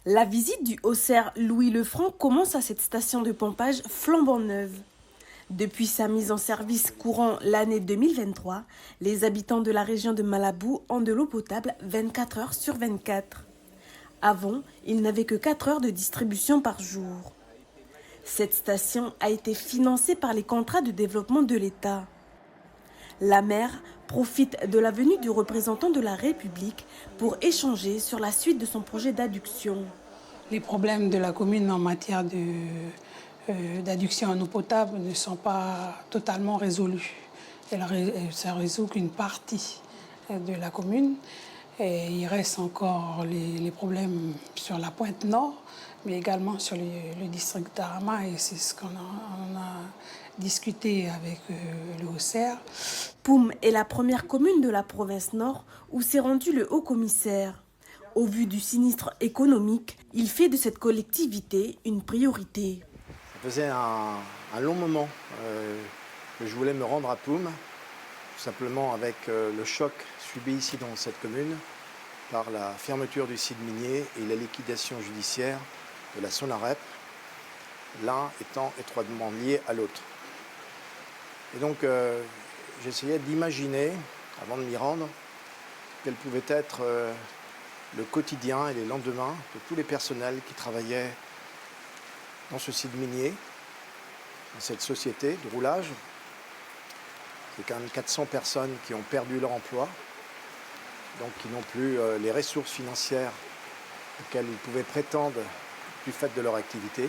La visite du haut-serre Louis Lefranc commence à cette station de pompage flambant neuve. Depuis sa mise en service courant l'année 2023, les habitants de la région de Malabou ont de l'eau potable 24 heures sur 24. Avant, ils n'avaient que 4 heures de distribution par jour. Cette station a été financée par les contrats de développement de l'État. La maire profite de la venue du représentant de la République pour échanger sur la suite de son projet d'adduction. Les problèmes de la commune en matière d'adduction en eau potable ne sont pas totalement résolus. Ça ne résout qu'une partie de la commune. Et il reste encore les problèmes sur la pointe nord, mais également sur le district d'Arama. Et c'est ce qu'on a discuté avec le haut-serre. Poum est la première commune de la province nord où s'est rendu le haut-commissaire. Au vu du sinistre économique, il fait de cette collectivité une priorité. Ça faisait un long moment que je voulais me rendre à Poum, tout simplement avec le choc subi ici dans cette commune par la fermeture du site minier et la liquidation judiciaire de la Sonarep, l'un étant étroitement lié à l'autre. Et donc j'essayais d'imaginer, avant de m'y rendre, quel pouvait être le quotidien et les lendemains de tous les personnels qui travaillaient dans ce site minier, dans cette société de roulage. C'est quand même 400 personnes qui ont perdu leur emploi, donc qui n'ont plus les ressources financières auxquelles ils pouvaient prétendre du fait de leur activité.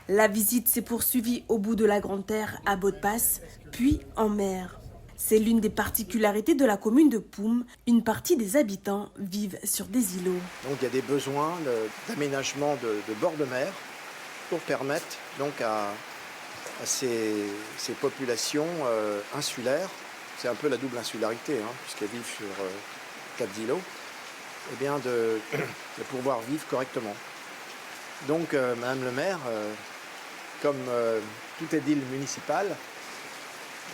La visite s'est poursuivie au bout de la Grande Terre à Beaudepasse, puis en mer. C'est l'une des particularités de la commune de Poum. Une partie des habitants vivent sur des îlots. Donc il y a des besoins d'aménagement de bord de mer pour permettre donc à ces populations insulaires, c'est un peu la double insularité, puisqu'elles vivent sur 4 îlots, eh bien de pouvoir vivre correctement. Donc Madame le maire, comme tout est île municipale,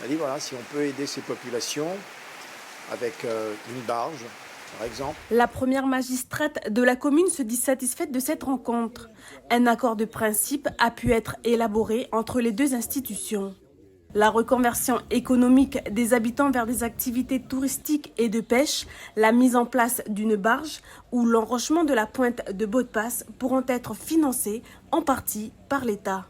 a dit voilà, si on peut aider ces populations avec une barge, par exemple. La première magistrate de la commune se dit satisfaite de cette rencontre. Un accord de principe a pu être élaboré entre les deux institutions. La reconversion économique des habitants vers des activités touristiques et de pêche, la mise en place d'une barge ou l'enrochement de la pointe de Beaudepasse pourront être financés en partie par l'État.